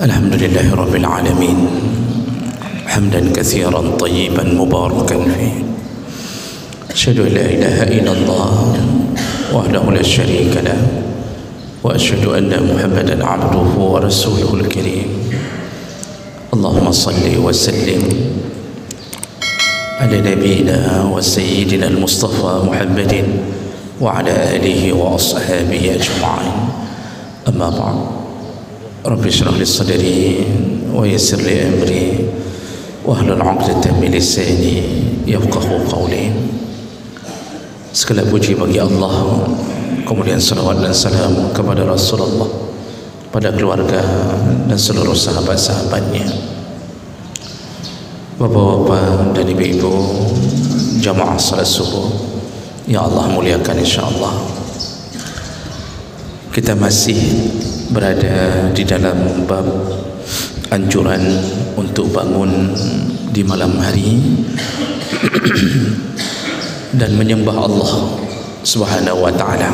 الحمد لله رب العالمين حمدا كثيرا طيبا مباركا فيه. أشهد أن لا إله إلا الله وحده لا شريك له وأشهد أن محمدا عبده ورسوله الكريم. اللهم صل وسلم على نبينا وسيدنا المصطفى محمد وعلى آله وأصحابه أجمعين. أما بعد، رب اشرح لي صدري ويسر لي أمري واحلل عقدة من لساني يفقهوا قولي. Segala puji bagi Allah, kemudian salawat dan salam kepada Rasulullah, pada keluarga dan seluruh sahabat-sahabatnya. Bapak-bapak dan ibu-ibu jamaah salat subuh yang Allah muliakan, insyaAllah kita masih berada di dalam bab anjuran untuk bangun di malam hari dan menyembah Allah Subhanahu wa ta'ala,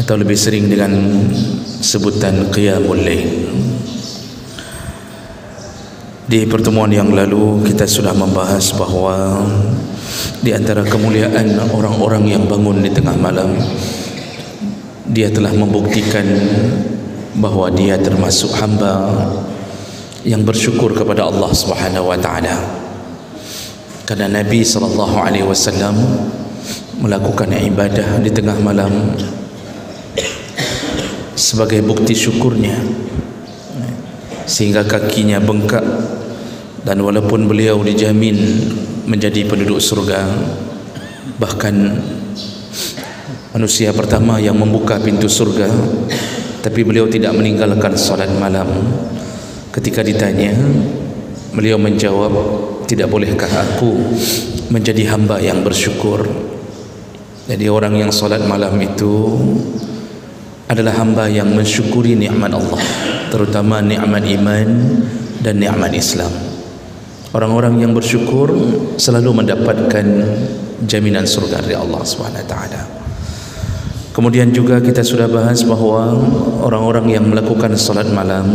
atau lebih sering dengan sebutan qiyamul lail. Di pertemuan yang lalu kita sudah membahas bahawa di antara kemuliaan orang-orang yang bangun di tengah malam, dia telah membuktikan bahawa dia termasuk hamba yang bersyukur kepada Allah Subhanahu wa ta'ala. Karena Nabi SAW melakukan ibadah di tengah malam sebagai bukti syukurnya, sehingga kakinya bengkak, dan walaupun beliau dijamin menjadi penduduk surga, bahkan manusia pertama yang membuka pintu surga, tapi beliau tidak meninggalkan salat malam. Ketika ditanya, beliau menjawab, tidak bolehkah aku menjadi hamba yang bersyukur? Jadi orang yang salat malam itu adalah hamba yang mensyukuri nikmat Allah, terutama nikmat iman dan nikmat Islam. Orang-orang yang bersyukur selalu mendapatkan jaminan surga dari Allah Subhanahu wa ta'ala. Kemudian juga kita sudah bahas bahawa orang-orang yang melakukan salat malam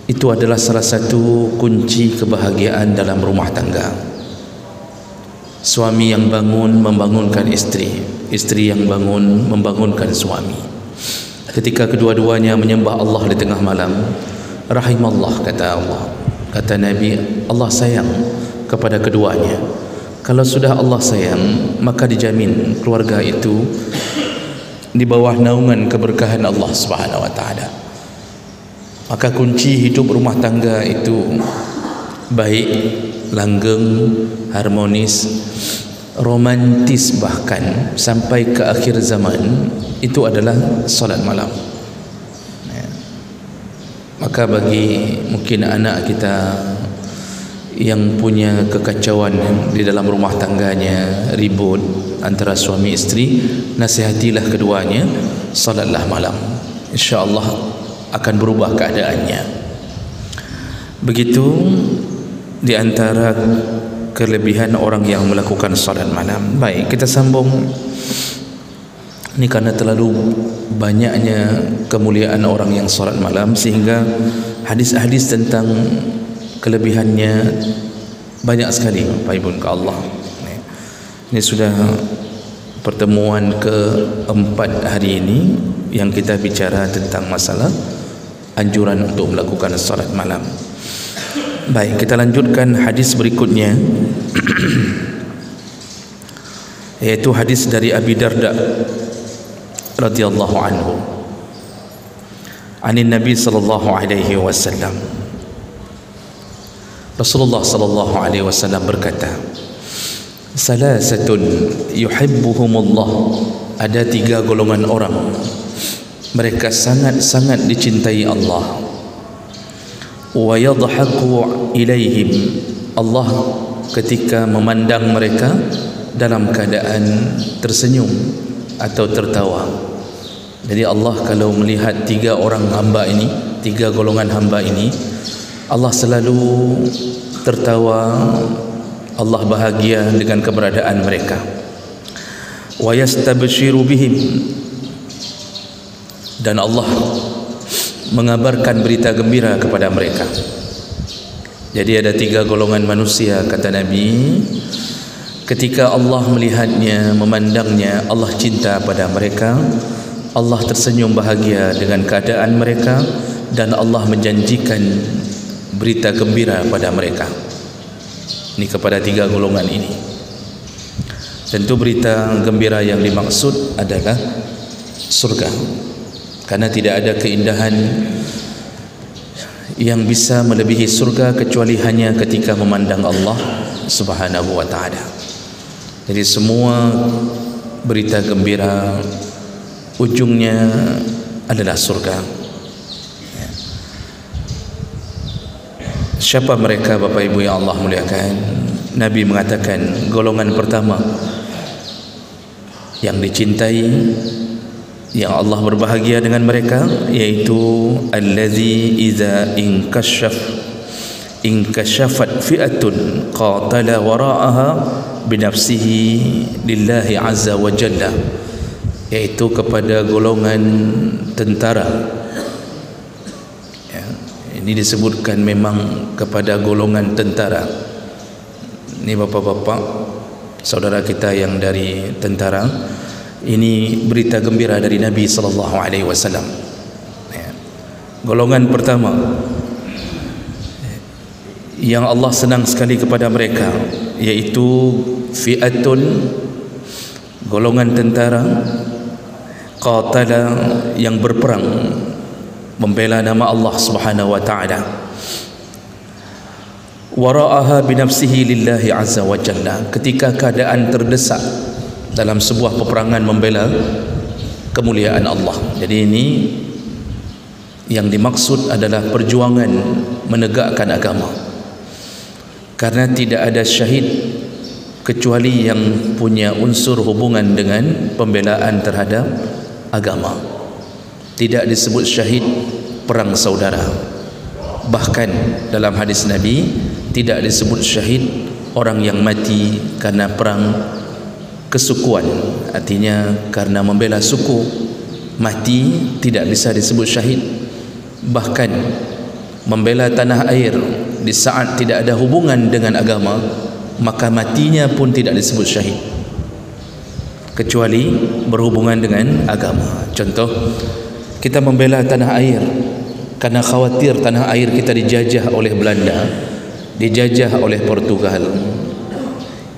itu adalah salah satu kunci kebahagiaan dalam rumah tangga. Suami yang bangun membangunkan istri, istri yang bangun membangunkan suami. Ketika kedua-duanya menyembah Allah di tengah malam, rahimallah, kata Allah, kata Nabi, Allah sayang kepada keduanya. Kalau sudah Allah sayang, maka dijamin keluarga itu di bawah naungan keberkahan Allah Subhanahu wa ta'ala. Maka kunci hidup rumah tangga itu baik, langgeng, harmonis, romantis, bahkan sampai ke akhir zaman, itu adalah salat malam. Maka bagi mungkin anak kita yang punya kekacauan di dalam rumah tangganya, ribut antara suami istri, nasihatilah keduanya, salatlah malam, insya-Allah akan berubah keadaannya. Begitu di antara kelebihan orang yang melakukan salat malam. Baik, kita sambung. Ini karena terlalu banyaknya kemuliaan orang yang salat malam, sehingga hadis-hadis tentang kelebihannya banyak sekali, Bapak Ibu ke Allah. Ini sudah pertemuan keempat hari ini yang kita bicara tentang masalah anjuran untuk melakukan salat malam. Baik, kita lanjutkan hadis berikutnya yaitu hadis dari Abi Darda radhiyallahu anhu, anin Nabi sallallahu alaihi wasallam. Rasulullah sallallahu alaihi wasallam berkata, salasatun yuhibbuhumullah, ada tiga golongan orang, mereka sangat-sangat dicintai Allah. Wa yadhaku ilaihim, Allah ketika memandang mereka dalam keadaan tersenyum atau tertawa. Jadi Allah kalau melihat tiga orang hamba ini, tiga golongan hamba ini, Allah selalu tertawa, Allah bahagia dengan keberadaan mereka. Wa yastabshiru bihim, dan Allah mengabarkan berita gembira kepada mereka. Jadi ada 3 golongan manusia, kata Nabi, ketika Allah melihatnya, memandangnya, Allah cinta pada mereka, Allah tersenyum bahagia dengan keadaan mereka, dan Allah menjanjikan berita gembira pada mereka. Ini kepada 3 golongan ini. Tentu berita gembira yang dimaksud adalah surga, karena tidak ada keindahan yang bisa melebihi surga kecuali hanya ketika memandang Allah Subhanahu wa ta'ala. Jadi semua berita gembira ujungnya adalah surga. Siapa mereka, Bapak Ibu yang Allah muliakan? Nabi mengatakan golongan pertama yang dicintai, yang Allah berbahagia dengan mereka, yaitu allazi idza inkashafat fi'atun qatala wara'aha binafsihi lillahi azza wa jalla, yaitu kepada golongan tentara. Ya, ini disebutkan memang kepada golongan tentara. Ini bapak-bapak, saudara kita yang dari tentara, ini berita gembira dari Nabi sallallahu alaihi wasallam. Ya. Golongan pertama yang Allah senang sekali kepada mereka, yaitu fi'atun, golongan tentara, qatala, yang berperang membela nama Allah Subhanahu wa ta'ala, wara'aha binafsihi lillahi azza wa jalla, ketika keadaan terdesak dalam sebuah peperangan membela kemuliaan Allah. Jadi ini yang dimaksud adalah perjuangan menegakkan agama, karena tidak ada syahid kecuali yang punya unsur hubungan dengan pembelaan terhadap agama. Tidak disebut syahid perang saudara. Bahkan dalam hadis Nabi tidak disebut syahid orang yang mati karena perang kesukuan, artinya karena membela suku, mati tidak bisa disebut syahid. Bahkan membela tanah air di saat tidak ada hubungan dengan agama, maka matinya pun tidak disebut syahid kecuali berhubungan dengan agama. Contoh, kita membela tanah air karena khawatir tanah air kita dijajah oleh Belanda, dijajah oleh Portugal,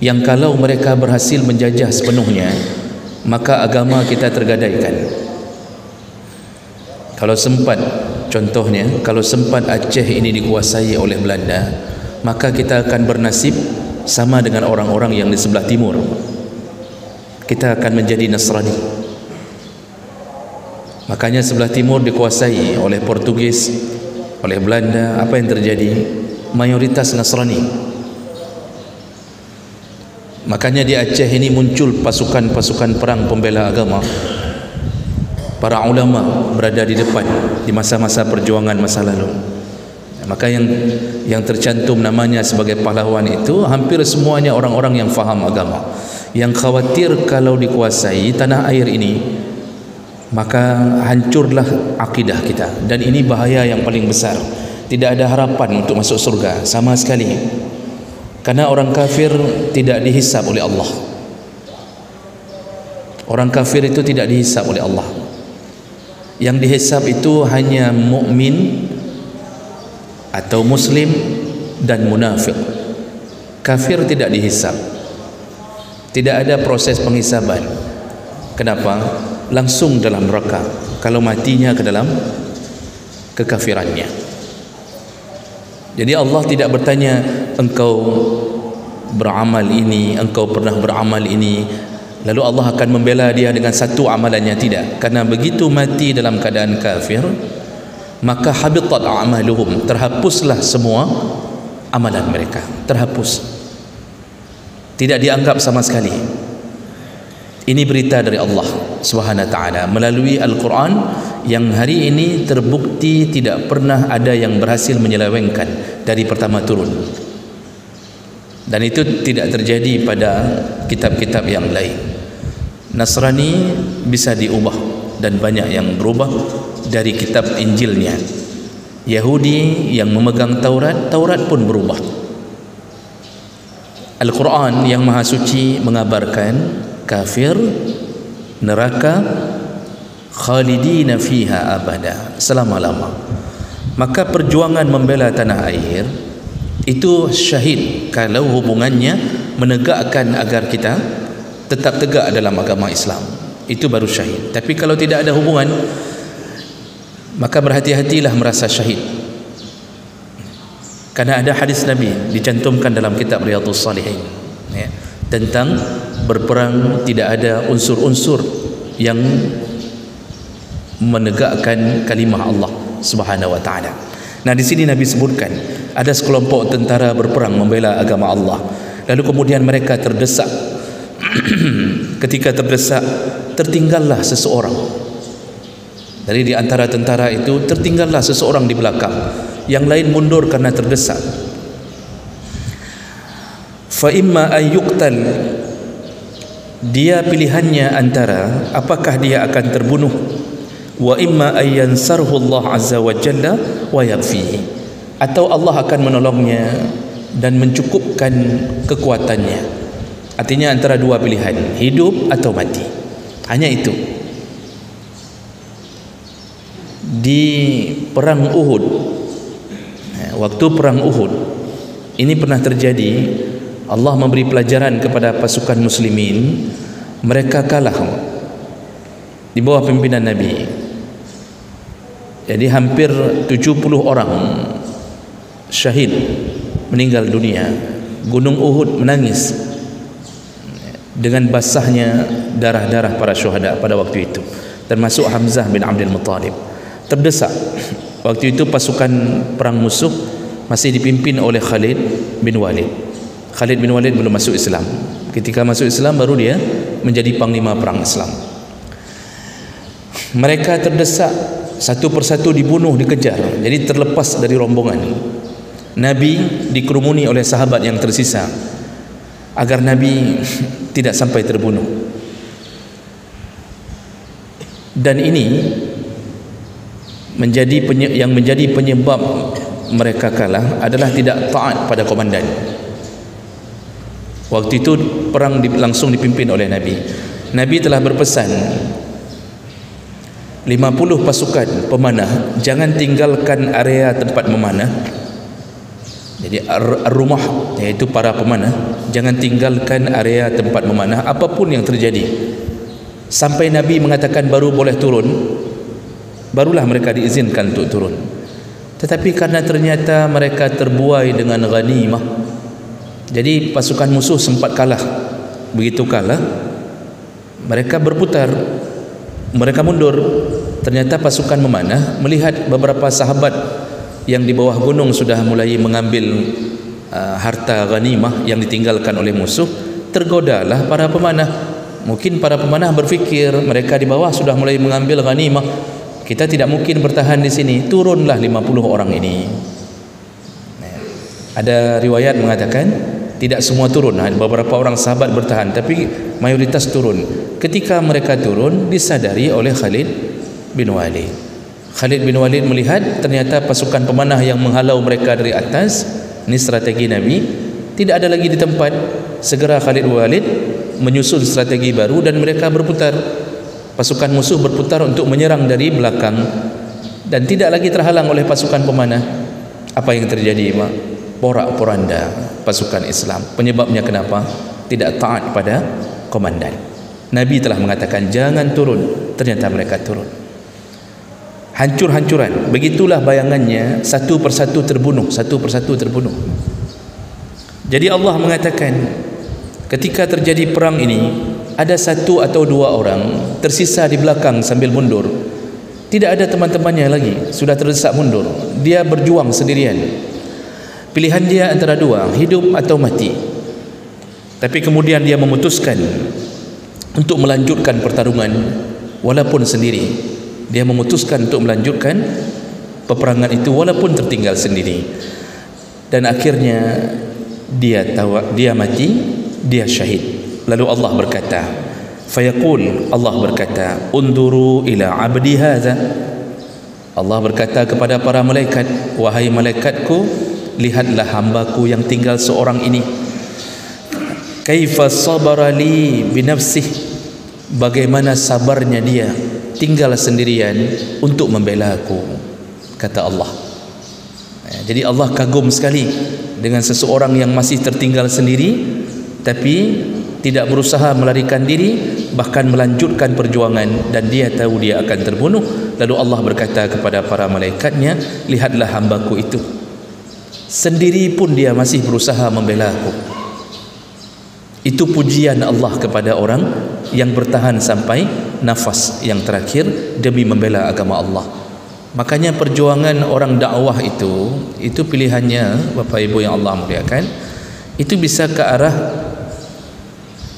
yang kalau mereka berhasil menjajah sepenuhnya, maka agama kita tergadaikan. Kalau sempat, contohnya, kalau sempat Aceh ini dikuasai oleh Belanda, maka kita akan bernasib sama dengan orang-orang yang di sebelah timur. Kita akan menjadi Nasrani. Makanya sebelah timur dikuasai oleh Portugis, oleh Belanda. Apa yang terjadi? Mayoritas Nasrani. Makanya di Aceh ini muncul pasukan-pasukan perang pembela agama. Para ulama berada di depan di masa-masa perjuangan masa lalu. Maka yang tercantum namanya sebagai pahlawan itu hampir semuanya orang-orang yang faham agama, yang khawatir kalau dikuasai tanah air ini, maka hancurlah akidah kita. Dan ini bahaya yang paling besar. Tidak ada harapan untuk masuk surga sama sekali, karena orang kafir tidak dihisab oleh Allah. Orang kafir itu tidak dihisab oleh Allah. Yang dihisab itu hanya mukmin atau muslim dan munafik. Kafir tidak dihisab. Tidak ada proses penghisaban. Kenapa? Langsung dalam neraka kalau matinya ke dalam kekafirannya. Jadi Allah tidak bertanya, engkau beramal ini, engkau pernah beramal ini, lalu Allah akan membela dia dengan satu amalannya. Tidak. Karena begitu mati dalam keadaan kafir, maka habitat a'maluhum, terhapuslah semua amalan mereka, terhapus, tidak dianggap sama sekali. Ini berita dari Allah Subhanahu wa ta'ala melalui Al-Quran, yang hari ini terbukti tidak pernah ada yang berhasil menyelewengkan dari pertama turun. Dan itu tidak terjadi pada kitab-kitab yang lain. Nasrani bisa diubah dan banyak yang berubah dari kitab Injilnya. Yahudi yang memegang Taurat, Taurat pun berubah. Al-Quran yang Maha Suci mengabarkan kafir, neraka, khalidina fiha abada, selama-lama. Maka perjuangan membela tanah air itu syahid kalau hubungannya menegakkan agar kita tetap tegak dalam agama Islam. Itu baru syahid. Tapi kalau tidak ada hubungan, maka berhati-hatilah merasa syahid. Karena ada hadis Nabi dicantumkan dalam kitab Riyadhus Shalihin, ya, tentang berperang tidak ada unsur-unsur yang menegakkan kalimah Allah Subhanahu wa taala. Nah, di sini Nabi sebutkan ada sekelompok tentara berperang membela agama Allah. Lalu kemudian mereka terdesak. Ketika terdesak, tertinggallah seseorang. Dari di antara tentara itu tertinggallah seseorang di belakang. Yang lain mundur karena terdesak. Fa imma an yuqtal, dia pilihannya antara apakah dia akan terbunuh, wa imma an yansarhu Allah azza wa jalla wa yakfihi, atau Allah akan menolongnya dan mencukupkan kekuatannya. Artinya antara dua pilihan, hidup atau mati. Hanya itu. Di perang Uhud, waktu perang Uhud ini pernah terjadi, Allah memberi pelajaran kepada pasukan muslimin. Mereka kalah di bawah pimpinan Nabi. Jadi hampir 70 orang syahid, meninggal dunia. Gunung Uhud menangis dengan basahnya darah-darah para syuhada pada waktu itu, termasuk Hamzah bin Abdul Muttalib. Terdesak. Waktu itu pasukan perang musuh masih dipimpin oleh Khalid bin Walid. Khalid bin Walid belum masuk Islam. Ketika masuk Islam baru dia menjadi panglima perang Islam. Mereka terdesak, satu persatu dibunuh, dikejar. Jadi terlepas dari rombongan. Nabi dikerumuni oleh sahabat yang tersisa agar Nabi tidak sampai terbunuh. Dan ini yang menjadi penyebab mereka kalah adalah tidak taat pada komandan. Waktu itu perang langsung dipimpin oleh Nabi. Nabi telah berpesan 50 pasukan pemanah jangan tinggalkan area tempat memanah. Jadi rumah, yaitu para pemanah, jangan tinggalkan area tempat memanah apapun yang terjadi. Sampai Nabi mengatakan baru boleh turun, barulah mereka diizinkan untuk turun. Tetapi karena ternyata mereka terbuai dengan ghanimah, jadi pasukan musuh sempat kalah. Begitu kalah, mereka berputar, mereka mundur. Ternyata pasukan memanah melihat beberapa sahabat yang di bawah gunung sudah mulai mengambil harta ghanimah yang ditinggalkan oleh musuh. Tergodalah para pemanah. Mungkin para pemanah berfikir mereka di bawah sudah mulai mengambil ghanimah, kita tidak mungkin bertahan di sini. Turunlah 50 orang ini. Ada riwayat mengatakan tidak semua turun, beberapa orang sahabat bertahan, tapi mayoritas turun. Ketika mereka turun, disadari oleh Khalid bin Walid. Khalid bin Walid melihat ternyata pasukan pemanah yang menghalau mereka dari atas. Ini strategi Nabi, tidak ada lagi di tempat. Segera Khalid bin Walid menyusun strategi baru dan mereka berputar. Pasukan musuh berputar untuk menyerang dari belakang dan tidak lagi terhalang oleh pasukan pemanah. Apa yang terjadi, Mak? Porak-poranda pasukan Islam. Penyebabnya kenapa? Tidak taat pada komandan. Nabi telah mengatakan jangan turun, ternyata mereka turun. Hancur-hancuran. Begitulah bayangannya, satu persatu terbunuh, satu persatu terbunuh. Jadi Allah mengatakan ketika terjadi perang ini, ada satu atau dua orang tersisa di belakang sambil mundur. Tidak ada teman-temannya lagi, sudah terdesak mundur. Dia berjuang sendirian. Pilihan dia antara dua, hidup atau mati. Tapi kemudian dia memutuskan untuk melanjutkan pertarungan walaupun sendiri. Dia memutuskan untuk melanjutkan peperangan itu walaupun tertinggal sendiri. Dan akhirnya dia mati, dia syahid. Lalu Allah berkata, fayaqul, Allah berkata, unduru ila abdi hadza, Allah berkata kepada para malaikat, wahai malaikatku, lihatlah hambaku yang tinggal seorang ini, kaifa sabara li binafsih, bagaimana sabarnya dia tinggal sendirian untuk membela aku, kata Allah. Jadi Allah kagum sekali dengan seseorang yang masih tertinggal sendiri tapi tidak berusaha melarikan diri, bahkan melanjutkan perjuangan, dan dia tahu dia akan terbunuh. Lalu Allah berkata kepada para malaikatnya, lihatlah hambaku itu, sendiri pun dia masih berusaha membela aku. Itu pujian Allah kepada orang yang bertahan sampai nafas yang terakhir demi membela agama Allah. Makanya perjuangan orang dakwah itu pilihannya, Bapak Ibu yang Allah muliakan, itu bisa ke arah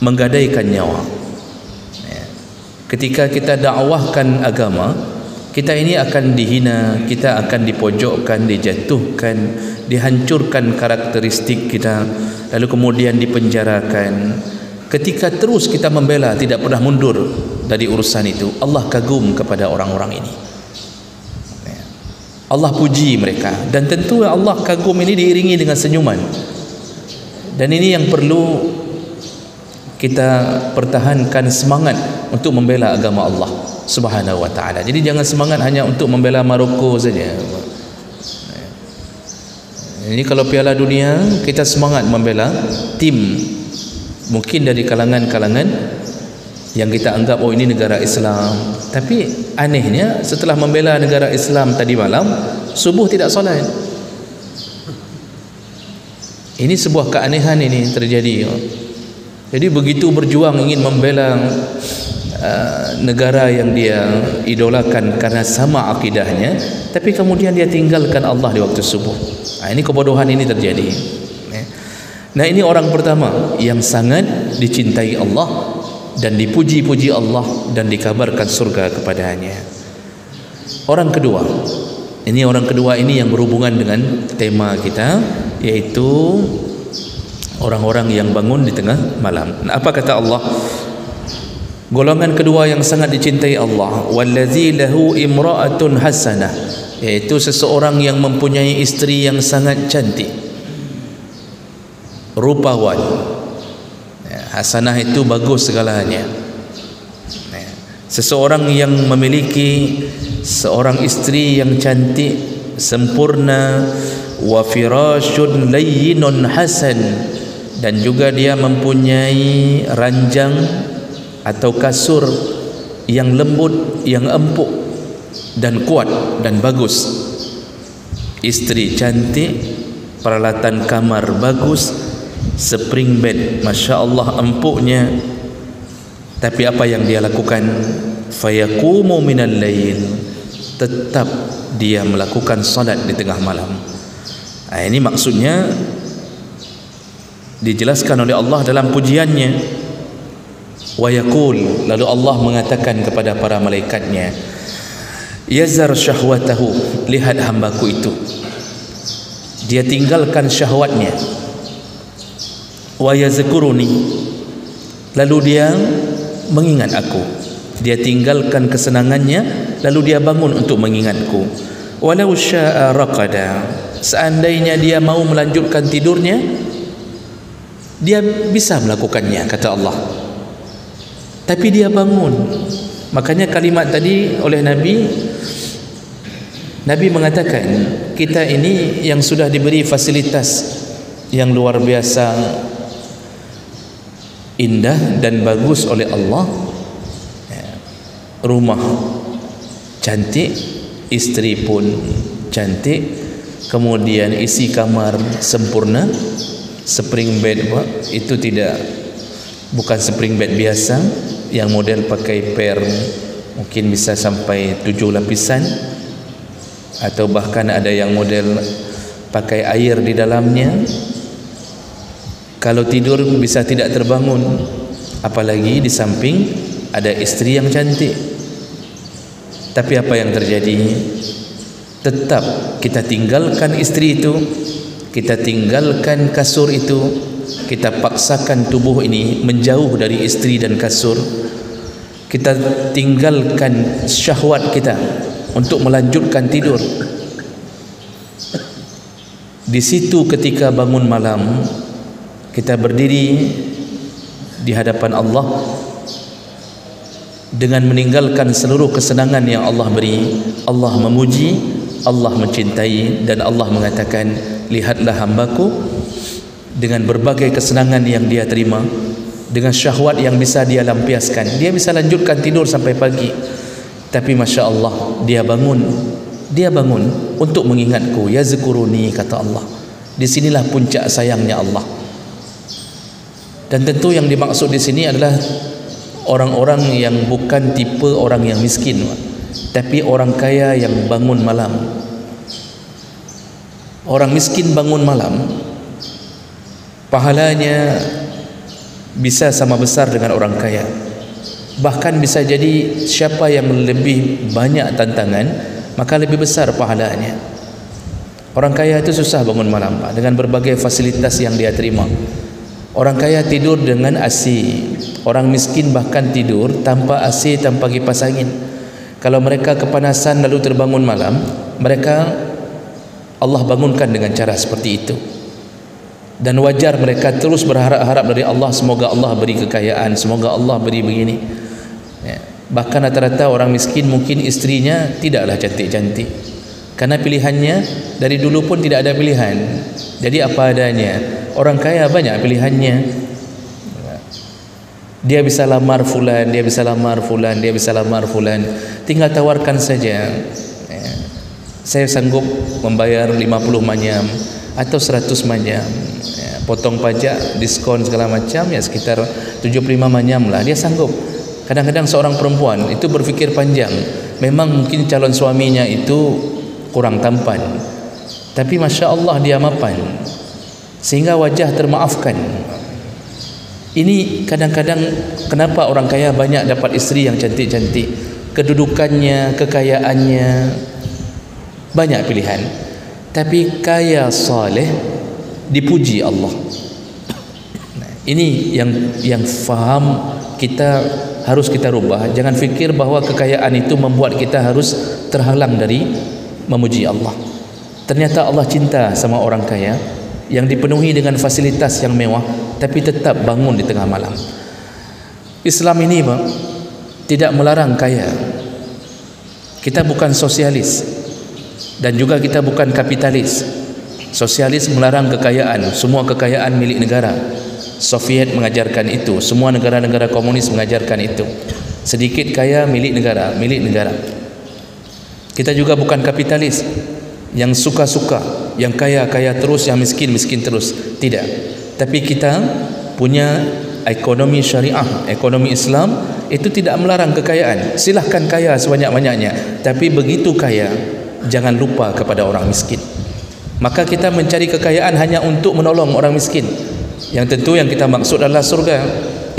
menggadaikan nyawa. Ketika kita dakwahkan agama, kita ini akan dihina, kita akan dipojokkan, dijatuhkan, dihancurkan karakteristik kita, lalu kemudian dipenjarakan. Ketika terus kita membela, tidak pernah mundur dari urusan itu, Allah kagum kepada orang-orang ini. Allah puji mereka, dan tentu Allah kagum ini diiringi dengan senyuman. Dan ini yang perlu kita pertahankan, semangat untuk membela agama Allah Subhanahu wa ta'ala. Jadi jangan semangat hanya untuk membela Maroko saja. Ini kalau Piala Dunia, kita semangat membela tim mungkin dari kalangan-kalangan yang kita anggap, oh ini negara Islam. Tapi anehnya setelah membela negara Islam tadi malam, subuh tidak solat. Ini sebuah keanehan ini terjadi. Jadi begitu berjuang ingin membela negara yang dia idolakan karena sama akidahnya, tapi kemudian dia tinggalkan Allah di waktu subuh. Ini kebodohan ini terjadi. Nah, ini orang pertama yang sangat dicintai Allah dan dipuji-puji Allah dan dikabarkan surga kepadanya. Orang kedua ini yang berhubungan dengan tema kita, yaitu orang-orang yang bangun di tengah malam. Nah, apa kata Allah? Golongan kedua yang sangat dicintai Allah, wallazi lahu imra'atun hasanah, yaitu seseorang yang mempunyai istri yang sangat cantik, rupawan. Hasanah itu bagus segalanya. Seseorang yang memiliki seorang istri yang cantik, sempurna, wa firashun layyinun hasan, dan juga dia mempunyai ranjang atau kasur yang lembut, yang empuk dan kuat dan bagus. Istri cantik, peralatan kamar bagus, spring bed, Masya Allah empuknya. Tapi apa yang dia lakukan? Fayaqumu minal lail, tetap dia melakukan salat di tengah malam. Ini maksudnya dijelaskan oleh Allah dalam pujiannya. Wa yaqul, lalu Allah mengatakan kepada para malaikatnya, yazar syahwatahu, lihat hambaku itu, dia tinggalkan syahwatnya. Wa yazkuruni, lalu dia mengingat aku, dia tinggalkan kesenangannya lalu dia bangun untuk mengingatku. Walau syaa raqada, seandainya dia mau melanjutkan tidurnya, dia bisa melakukannya, kata Allah. Tapi dia bangun. Makanya kalimat tadi oleh Nabi mengatakan, kita ini yang sudah diberi fasilitas yang luar biasa indah dan bagus oleh Allah, rumah cantik, istri pun cantik, kemudian isi kamar sempurna, spring bed, itu bukan spring bed biasa yang model pakai per, mungkin bisa sampai 7 lapisan, atau bahkan ada yang model pakai air di dalamnya. Kalau tidur bisa tidak terbangun, apalagi di samping ada istri yang cantik. Tapi apa yang terjadi? Tetap kita tinggalkan istri itu, kita tinggalkan kasur itu, kita paksakan tubuh ini menjauh dari istri dan kasur, kita tinggalkan syahwat kita untuk melanjutkan tidur. Di situ ketika bangun malam, kita berdiri di hadapan Allah dengan meninggalkan seluruh kesenangan yang Allah beri. Allah memuji, Allah mencintai, dan Allah mengatakan, lihatlah hambaku dengan berbagai kesenangan yang dia terima, dengan syahwat yang bisa dia lampiaskan. Dia bisa lanjutkan tidur sampai pagi, tapi Masya Allah, dia bangun untuk mengingatku. Yazkuruni, kata Allah. Disinilah puncak sayangnya Allah. Dan tentu yang dimaksud di sini adalah orang-orang yang bukan tipe orang yang miskin, tapi orang kaya yang bangun malam. Orang miskin bangun malam, pahalanya bisa sama besar dengan orang kaya. Bahkan bisa jadi siapa yang lebih banyak tantangan, maka lebih besar pahalanya. Orang kaya itu susah bangun malam, Pak, dengan berbagai fasilitas yang dia terima. Orang kaya tidur dengan AC. Orang miskin bahkan tidur tanpa AC, tanpa kipas angin. Kalau mereka kepanasan lalu terbangun malam, mereka Allah bangunkan dengan cara seperti itu. Dan wajar mereka terus berharap-harap dari Allah, semoga Allah beri kekayaan, semoga Allah beri begini. Bahkan rata-rata orang miskin mungkin istrinya tidaklah cantik-cantik, karena pilihannya dari dulu pun tidak ada pilihan. Jadi apa adanya. Orang kaya banyak pilihannya. Dia bisa lamar fulan, dia bisa lamar fulan, dia bisa lamar fulan. Tinggal tawarkan saja, saya sanggup membayar 50 manyam atau 100 manyam, potong pajak, diskon segala macam, ya sekitar 75 manyam lah, dia sanggup. Kadang-kadang seorang perempuan itu berfikir panjang. Memang mungkin calon suaminya itu kurang tampan, tapi Masya Allah dia mapan, sehingga wajah termaafkan. Ini kadang-kadang kenapa orang kaya banyak dapat istri yang cantik-cantik. Kedudukannya, kekayaannya, banyak pilihan. Tapi kaya saleh dipuji Allah. Ini yang faham kita harus kita rubah. Jangan fikir bahwa kekayaan itu membuat kita harus terhalang dari memuji Allah. Ternyata Allah cinta sama orang kaya yang dipenuhi dengan fasilitas yang mewah, tapi tetap bangun di tengah malam. Islam ini, Pak, tidak melarang kaya. Kita bukan sosialis, dan juga kita bukan kapitalis. Sosialis melarang kekayaan, semua kekayaan milik negara. Soviet mengajarkan itu, semua negara-negara komunis mengajarkan itu. Sedikit kaya milik negara, milik negara. Kita juga bukan kapitalis yang suka-suka, yang kaya-kaya terus, yang miskin-miskin terus. Tidak. Tapi kita punya ekonomi syariah, ekonomi Islam itu tidak melarang kekayaan. Silahkan kaya sebanyak-banyaknya, tapi begitu kaya jangan lupa kepada orang miskin. Maka kita mencari kekayaan hanya untuk menolong orang miskin, yang tentu yang kita maksud adalah surga.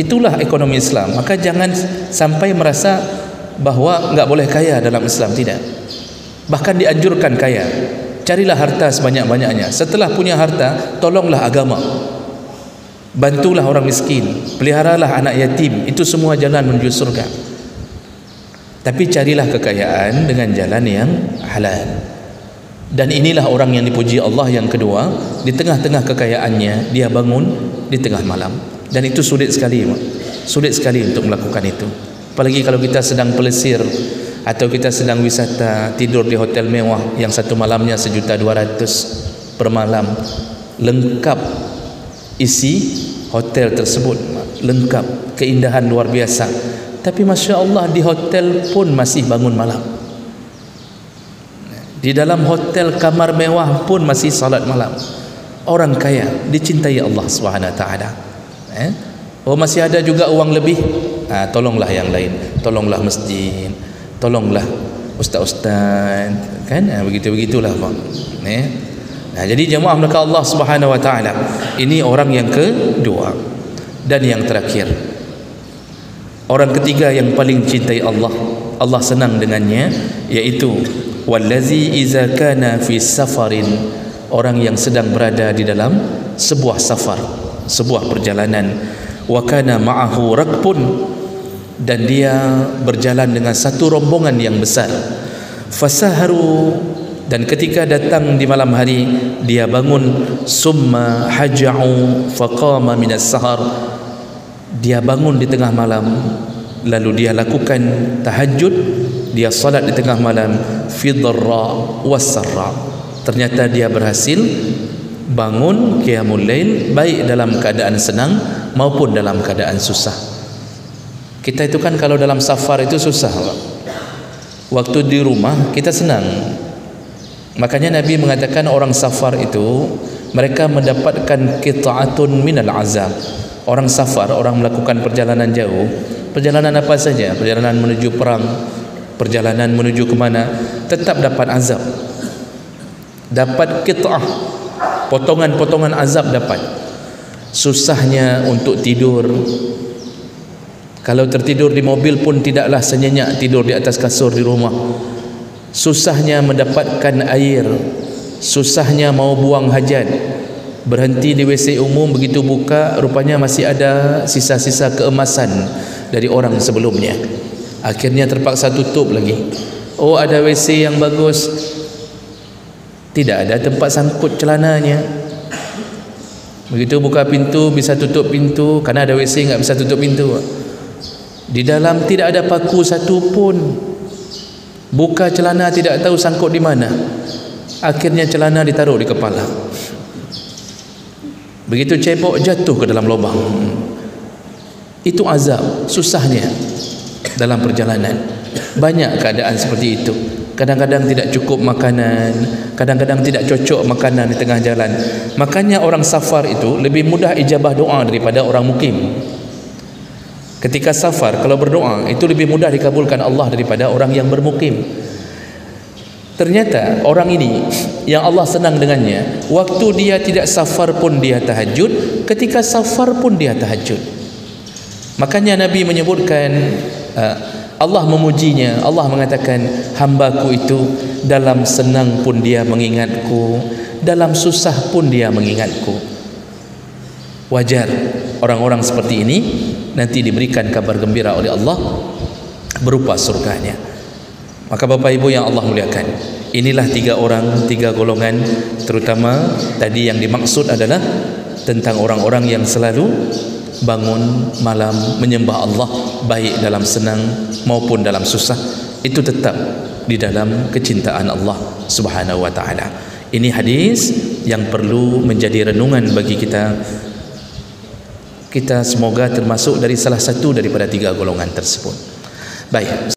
Itulah ekonomi Islam. Maka jangan sampai merasa bahwa enggak boleh kaya dalam Islam. Tidak. Bahkan dianjurkan kaya. Carilah harta sebanyak-banyaknya. Setelah punya harta, tolonglah agama, bantulah orang miskin, peliharalah anak yatim. Itu semua jalan menuju surga. Tapi carilah kekayaan dengan jalan yang halal. Dan inilah orang yang dipuji Allah yang kedua. Di tengah-tengah kekayaannya, dia bangun di tengah malam. Dan itu sulit sekali, sulit sekali untuk melakukan itu. Apalagi kalau kita sedang pelesir, atau kita sedang wisata, tidur di hotel mewah yang satu malamnya 1.200.000 per malam. Lengkap isi hotel tersebut, lengkap, keindahan luar biasa. Tapi Masya Allah, di hotel pun masih bangun malam. Di dalam hotel kamar mewah pun masih salat malam. Orang kaya dicintai Allah SWT. Oh, masih ada juga uang lebih, tolonglah yang lain, tolonglah masjid, tolonglah ustaz-ustaz, kan? Begitu-begitulah, Pak. Jadi jemaah maka Allah Subhanahu wa taala, ini orang yang kedua. Dan yang terakhir, orang ketiga yang paling cintai Allah, Allah senang dengannya, yaitu wallazi iza kana fi safarin, orang yang sedang berada di dalam sebuah safar, sebuah perjalanan, wa kana ma'ahu rakbun, dan dia berjalan dengan satu rombongan yang besar, Fasaharu, dan ketika datang di malam hari dia bangun. Summa haja'u faqama minas sahar, dia bangun di tengah malam lalu dia lakukan tahajud, dia salat di tengah malam. Fi dharra wassarra, ternyata dia berhasil bangun qiyamul lail baik dalam keadaan senang maupun dalam keadaan susah. Kita itu kan kalau dalam safar itu susah, waktu di rumah kita senang. Makanya Nabi mengatakan orang safar itu mereka mendapatkan qita'atun minal azab. Orang safar, orang melakukan perjalanan jauh, perjalanan apa saja, perjalanan menuju perang, perjalanan menuju ke mana, tetap dapat azab, dapat qita'ah, potongan-potongan azab dapat. Susahnya untuk tidur, kalau tertidur di mobil pun tidaklah senyenyak tidur di atas kasur di rumah. Susahnya mendapatkan air, susahnya mau buang hajat, berhenti di WC umum, begitu buka rupanya masih ada sisa-sisa keemasan dari orang sebelumnya, akhirnya terpaksa tutup lagi. Oh, ada WC yang bagus, tidak ada tempat sangkut celananya, begitu buka pintu bisa tutup pintu, karena ada WC enggak bisa tutup pintu. Di dalam tidak ada paku satu pun, buka celana tidak tahu sangkut di mana, akhirnya celana ditaruh di kepala, begitu cebok jatuh ke dalam lubang. Itu azab, susahnya dalam perjalanan. Banyak keadaan seperti itu. Kadang-kadang tidak cukup makanan, kadang-kadang tidak cocok makanan di tengah jalan. Makanya orang safar itu lebih mudah ijabah doa daripada orang mukim. Ketika safar kalau berdoa itu lebih mudah dikabulkan Allah daripada orang yang bermukim. Ternyata orang ini yang Allah senang dengannya, waktu dia tidak safar pun dia tahajud, ketika safar pun dia tahajud. Makanya Nabi menyebutkan, Allah memujinya, Allah mengatakan, hambaku itu dalam senang pun dia mengingatku, dalam susah pun dia mengingatku. Wajar orang-orang seperti ini nanti diberikan kabar gembira oleh Allah berupa surganya. Maka Bapak Ibu yang Allah muliakan, inilah 3 orang, 3 golongan, terutama tadi yang dimaksud adalah tentang orang-orang yang selalu bangun malam menyembah Allah baik dalam senang maupun dalam susah, itu tetap di dalam kecintaan Allah Subhanahu wa taala. Ini hadis yang perlu menjadi renungan bagi kita. Kita semoga termasuk dari salah satu daripada 3 golongan tersebut. Baik.